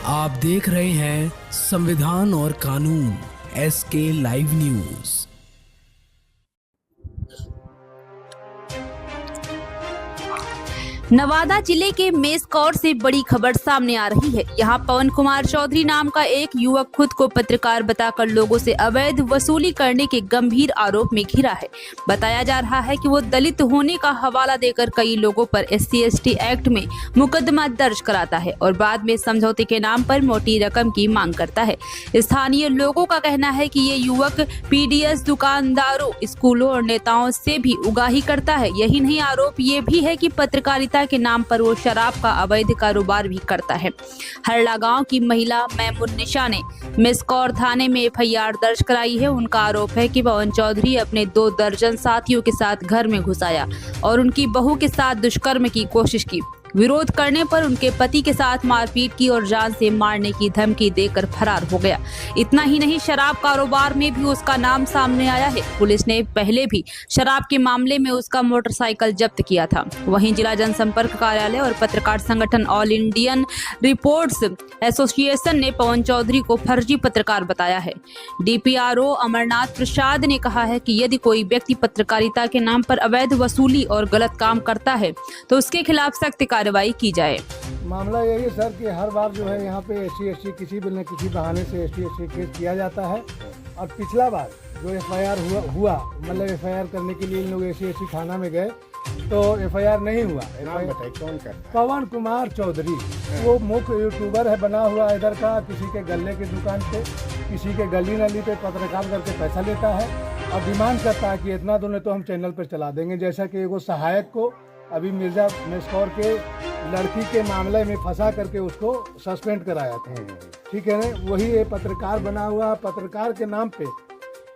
आप देख रहे हैं संविधान और कानून SK लाइव न्यूज। नवादा जिले के मेस्कौर से बड़ी खबर सामने आ रही है। यहाँ पवन कुमार चौधरी नाम का एक युवक खुद को पत्रकार बताकर लोगों से अवैध वसूली करने के गंभीर आरोप में घिरा है। बताया जा रहा है कि वो दलित होने का हवाला देकर कई लोगों पर SC/ST एक्ट में मुकदमा दर्ज कराता है और बाद में समझौते के नाम पर मोटी रकम की मांग करता है। स्थानीय लोगों का कहना है कि ये युवक PDS दुकानदारों, स्कूलों और नेताओं से भी उगाही करता है। यही नहीं, आरोप ये भी है कि पत्रकारिता के नाम पर वो शराब का अवैध कारोबार भी करता है। हरला गांव की महिला मैमुन्निशा ने मेस्कौर थाने में FIR दर्ज कराई है। उनका आरोप है कि पवन चौधरी अपने 2 दर्जन साथियों के साथ घर में घुस आया और उनकी बहू के साथ दुष्कर्म की कोशिश की। विरोध करने पर उनके पति के साथ मारपीट की और जान से मारने की धमकी देकर फरार हो गया। इतना ही नहीं, शराब कारोबार में भी उसका नाम सामने आया है। पुलिस ने पहले भी शराब के मामले में उसका मोटरसाइकिल जब्त किया था। वहीं जिला जनसंपर्क कार्यालय और पत्रकार संगठन ऑल इंडियन रिपोर्ट्स एसोसिएशन ने पवन चौधरी को फर्जी पत्रकार बताया है। DPRO अमरनाथ प्रसाद ने कहा है कि यदि कोई व्यक्ति पत्रकारिता के नाम पर अवैध वसूली और गलत काम करता है तो उसके खिलाफ सख्त कार्रवाई की जाए। मामला यही है सर कि हर बार जो है यहाँ पे SC/ST किसी न किसी बहाने से SC/ST केस किया जाता है। और पिछला बार जो FIR हुआ मतलब FIR करने के लिए इन लोग SC/ST थाना में गए तो FIR नहीं हुआ। कौन का? पवन कुमार चौधरी, वो मुख्य यूट्यूबर है बना हुआ इधर का, किसी के गले की दुकान पे, किसी के गली नली पे पत्रकार करके पैसा लेता है और डिमांड करता है कि इतना दोनों तो हम चैनल पर चला देंगे। जैसा कि एगो सहायक को अभी मिर्जा मेस्कौर के लड़की के मामले में फंसा करके उसको सस्पेंड कराया था, ठीक है ना। वही ये पत्रकार बना हुआ, पत्रकार के नाम पे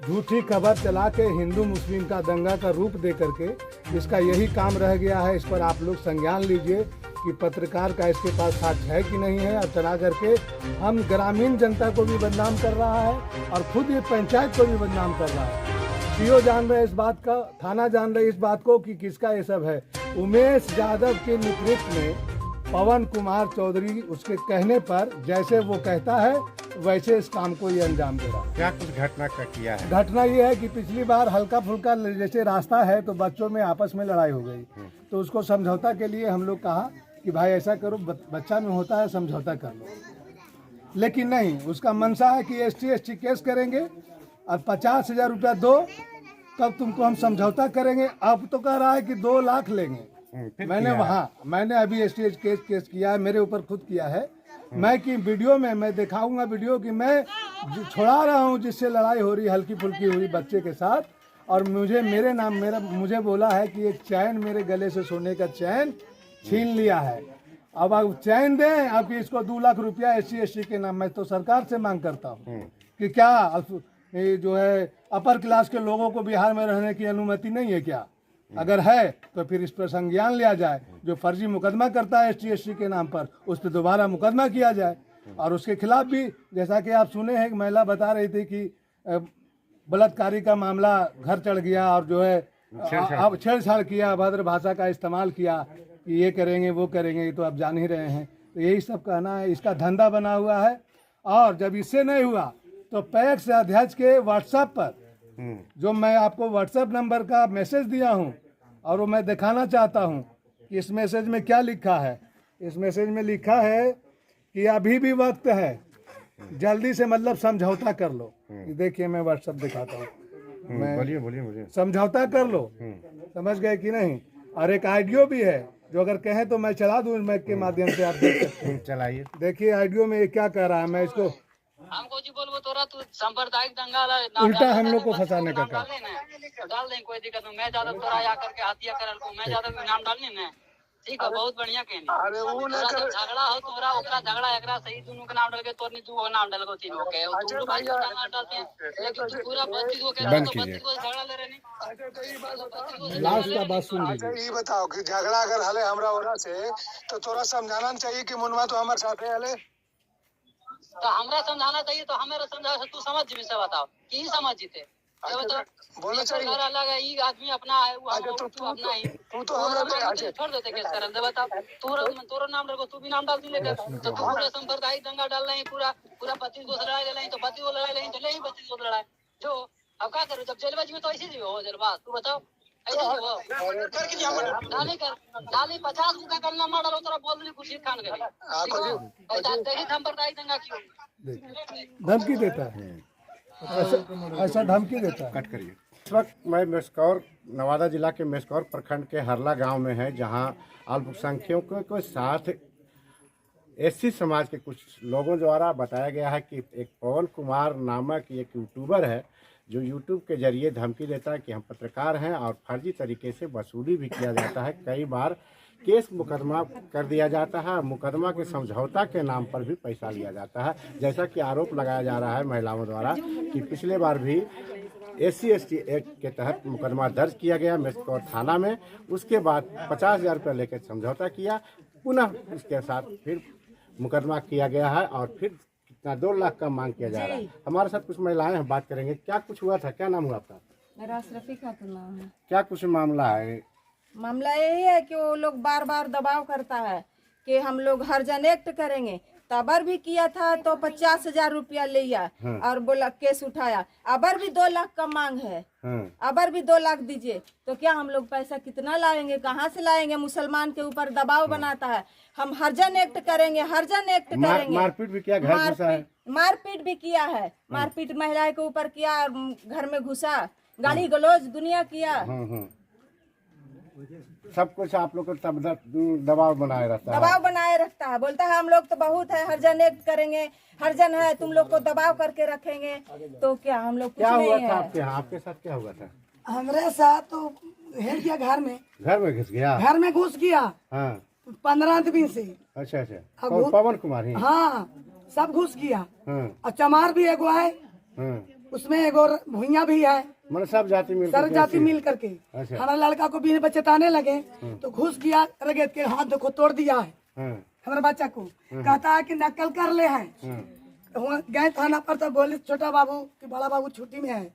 झूठी खबर चला के हिंदू मुस्लिम का दंगा का रूप दे करके इसका यही काम रह गया है। इस पर आप लोग संज्ञान लीजिए कि पत्रकार का इसके पास साक्ष्य है कि नहीं है। और चला करके हम ग्रामीण जनता को भी बदनाम कर रहा है और खुद ये पंचायत को भी बदनाम कर रहा है। CO जान रहे इस बात का, थाना जान रहे इस बात को कि किसका ये सब है। उमेश यादव के नेतृत्व में पवन कुमार चौधरी उसके कहने पर जैसे वो कहता है वैसे इस काम को ये अंजाम दे रहा है। क्या कुछ घटना का किया है? घटना ये है कि पिछली बार हल्का फुल्का जैसे रास्ता है तो बच्चों में आपस में लड़ाई हो गई, तो उसको समझौता के लिए हम लोग कहा कि भाई ऐसा करो, बच्चा में होता है समझौता कर लो। लेकिन नहीं, उसका मनसा है कि SC/ST केस करेंगे और 50,000 रुपया दो तब तुमको हम समझौता करेंगे। अब तो कह रहा है कि 2 लाख लेंगे। मैंने अभी SC/ST केस किया है, मेरे ऊपर खुद किया है। मैं कि वीडियो में मैं दिखाऊंगा वीडियो कि मैं छुड़ा रहा हूं जिससे लड़ाई हो रही हल्की फुल्की हुई बच्चे के साथ, और मुझे बोला है कि एक चैन मेरे गले से सोने का चैन छीन लिया है। अब आप चैन दें, अब कि इसको 2 लाख रुपया SC/ST के नाम। मैं तो सरकार से मांग करता हूँ कि क्या ये जो है अपर क्लास के लोगों को बिहार में रहने की अनुमति नहीं है क्या? अगर है तो फिर इस पर संज्ञान लिया जाए। जो फर्जी मुकदमा करता है SC/ST के नाम पर उस पर दोबारा मुकदमा किया जाए। और उसके खिलाफ भी, जैसा कि आप सुने हैं, एक महिला बता रही थी कि बलात्कारी का मामला घर चढ़ गया और जो है अब छेड़छाड़ किया, अभद्र भाषा का इस्तेमाल किया कि ये करेंगे वो करेंगे, ये तो आप जान ही रहे हैं। तो यही सब कहना है, इसका धंधा बना हुआ है। और जब इससे नहीं हुआ तो पैक्स अध्यक्ष के WhatsApp पर जो मैं आपको WhatsApp नंबर का मैसेज दिया हूं और वो मैं दिखाना चाहता हूं कि इस मैसेज में क्या लिखा है। इस मैसेज में लिखा है कि अभी भी वक्त है, जल्दी से मतलब समझौता कर लो। देखिए मैं WhatsApp दिखाता हूँ। बोलिए। समझौता कर लो, समझ गए कि नहीं। और एक ऑडियो भी है जो अगर कहें तो मैं चला दूं मैक के माध्यम से, आप देख सकते हैं। चलाइए। देखिए ऑडियो में ये क्या कह रहा है। मैं इसको हमको जी बोलबो तोरा तू सांप्रदायिक दंगा उल्टा हम लोग को फंसाने का काम। डाल दें, कोई दिक्कत नहीं। मैं ज्यादा तोरा या करके हत्या करल को मैं ज्यादा नाम डालने ना, ठीक है, बहुत बढ़िया कहनी। अरे वो ना कर झगड़ा हो तोरा ओकरा झगड़ा एकरा सही दोनों के नाम डाल के तोरनी दू नाम डाल को तीनों के तू भाई का नाम डालते हैं, लेकिन तू पूरा 32 को कह रहा तो 32 को झगड़ा ले रहे नहीं। अच्छा तो ये बात बताओ, लास्ट का बात सुन लीजिए। ये बताओ कि झगड़ा अगर हले हमरा ओरा से तो तोरा समझाना चाहिए कि मुनवा तो हमारे साथ है हले, तो हमरा समझाना चाहिए तो हमें समझा तू समझ जी से बताओ कि समझ जीते ये बताओ, बोलना ये तो चाहिए। घर अलग है, ये आदमी अपना है, वो अच्छा, तो तू अपना ही। तू तो हमरा पे तुझे छोड़ देते केस करल दे, बताओ तोरा नाम रखो, तू भी नाम डाल दी लेकर, तो तू पूरा सांप्रदायिक दंगा डाल रही, पूरा 25 को लड़ाई ले रही, तो 25 को लड़ाई ले तो ले ही 25 को लड़ाई जो अब क्या करूँ, जब जेलबाज में तो ऐसे ही हो जेलबाज, तू बताओ ऐसे ही हो डाली 50 का करना मार डालो, तोरा बोल दी खुशी खान के देखी सांप्रदायिक दंगा क्यों धमकी देता है, ऐसा धमकी देता है। कट करिए। इस वक्त मैं मेस्कौर नवादा जिला के मेस्कौर प्रखंड के हरला गांव में है, जहां अल्पसंख्यकों के साथ एससी समाज के कुछ लोगों द्वारा बताया गया है कि एक पवन कुमार नामक एक यूट्यूबर है जो यूट्यूब के जरिए धमकी देता है कि हम पत्रकार हैं, और फर्जी तरीके से वसूली भी किया जाता है। कई बार केस मुकदमा कर दिया जाता है, मुकदमा के समझौता के नाम पर भी पैसा लिया जाता है, जैसा कि आरोप लगाया जा रहा है महिलाओं द्वारा कि पिछले बार भी SC/ST एक्ट के तहत मुकदमा दर्ज किया गया मेस्कौर थाना में। उसके बाद 50,000 रुपये लेकर समझौता किया, पुनः उसके साथ फिर मुकदमा किया गया है और फिर कितना 2 लाख का मांग किया जा रहा है। हमारे साथ कुछ महिलाएं हैं, बात करेंगे। क्या कुछ हुआ था, क्या नाम हुआ आपका? मेरा अशरफी खातून नाम है। क्या कुछ मामला है? मामला यही है कि वो लोग बार बार दबाव करता है कि हम लोग हरजन एक्ट करेंगे। तबर भी किया था तो 50,000 रुपया लिया और बोला केस उठाया। अबर भी 2 लाख का मांग है, अबर भी 2 लाख दीजिए। तो क्या हम लोग पैसा कितना लाएंगे, कहाँ से लाएंगे? मुसलमान के ऊपर दबाव बनाता है, हम हरजन एक्ट करेंगे, हरजन एक्ट करेंगे। मारपीट भी किया, घर घुसा है। मारपीट भी किया है, मारपीट महिला के ऊपर किया, घर में घुसा, गाली गलौज दुनिया किया। सब कुछ आप लोग को तब दबाव बनाए रहता है। दबाव बनाए रखता है, बोलता है हम लोग तो बहुत है, हरजन एक्ट करेंगे, हरजन है, तुम लोग को दबाव करके रखेंगे। तो क्या हम लोग क्या हुआ था आपके यहाँ? आपके साथ क्या हुआ था? हमारे साथ तो हेर गया, घर में घुस गया। घर में घुस गया। हाँ। 15 आदमी से। अच्छा अच्छा। कौन? पवन कुमार ही? हाँ, सब घुस गया। हाँ। और चमार भी एगो है। हाँ। उसमें एगो भुइया भी है। मतलब सब जाति मिल करके अच्छा। हमारा लड़का को भी बचताने लगे तो घुस गया, रगेत के हाथ देखो तोड़ दिया है। हमारे बच्चा को कहता है कि नकल कर ले है। गए थाना पर तो बोले छोटा बाबू कि बड़ा बाबू छुट्टी में है।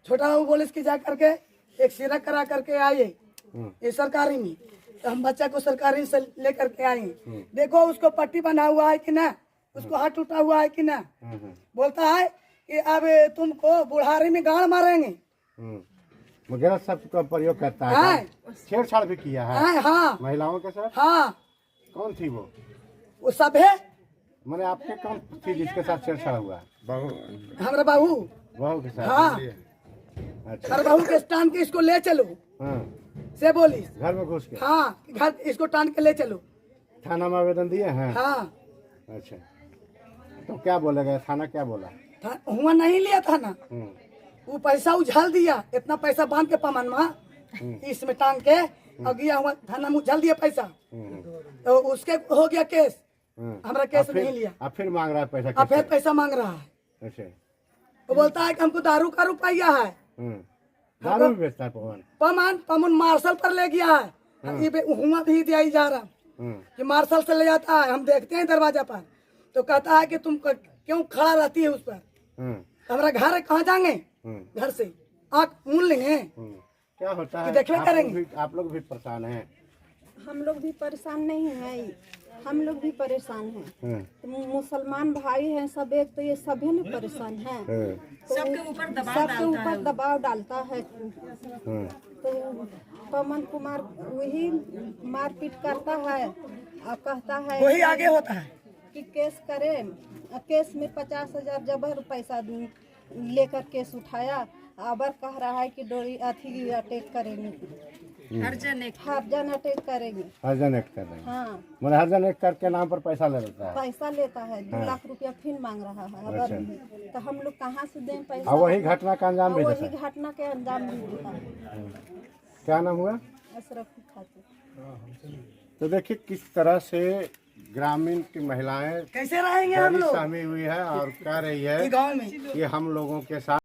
छोटा बाबू बोले कि जा करके एक सिरक करा करके आए ये सरकारी में। तो हम बच्चा को सरकारी से लेकर के आए। देखो उसको पट्टी बना हुआ है कि ना, उसको हाथ टूटा हुआ है कि ना। बोलता है कि अब तुमको बुढ़ारी में गाड़ मारेंगे वगैरह सब का प्रयोग करता है। छेड़छाड़ भी किया है। हाँ, महिलाओं के साथ। हाँ। कौन थी वो? वो सब है। मैंने आपके कौन थी जिसके साथ छेड़छाड़ हुआ? बहू। हमारा बहू। बहू के साथ। हाँ। अच्छा। हमारे बहू के टान के इसको ले चलो। हाँ। से बोली घर में घुस के। हाँ, घर इसको टान के ले चलो। थाना में आवेदन दिए हैं? हाँ। अच्छा, तो क्या बोलेगा थाना? क्या बोला? हुआ नहीं लिया था ना, वो पैसा उछाल दिया। इतना पैसा बांध के पमन में इसमें टांग के और गया हुआ थाना में उछाल दिया पैसा। तो उसके हो गया केस। हमारा केस नहीं लिया। अब फिर मांग रहा है पैसा। अब फिर पैसा मांग रहा है। अच्छा। वो बोलता है कि हमको दारू का रुपया है। दारू भी बेचता है पवन? पवन मार्शल पर ले गया है। ये हुआ भी दिया जा रहा कि मार्शल से ले जाता है। हम देखते हैं दरवाजा पर तो कहता है कि तुम क्यों खड़ा रहती है उस पर। हमारा घर है, कहाँ जाएंगे? घर से आँख मूल लेंगे। क्या होता है? देखना करेंगे। आप लोग भी परेशान हैं? हम लोग भी परेशान नहीं है, हम लोग भी परेशान हैं। तो मुसलमान भाई हैं सब, एक तो ये सभी ने परेशान हैं। तो सबके ऊपर दबाव डालता है। तो पवन कुमार वही मारपीट करता है और कहता है वही आगे होता है कि केस करें। केस में 50,000 जबर पैसा लेकर केस उठाया। अबर कह रहा है कि डोरी अथी अटैक करेंगे, हरजन अटैक करेंगे। हरजन एक्ट कर रहे हैं। हाँ, मतलब हरजन एक्ट करके नाम पर पैसा ले लेता है। पैसा लेता है। 2 लाख रुपया फिर मांग रहा है अबर भी। तो हम लोग कहाँ से दें पैसा? और वही घटना का अंजाम भी देता है। वही घटना के अंजाम भी देता है। क्या नाम हुआ? अशरफी खातून। तो देखिए किस तरह से ग्रामीण की महिलाएं कैसे रहेंगे हम लोग। शामिल हुई है और कह रही है गाँव में कि हम लोगों के साथ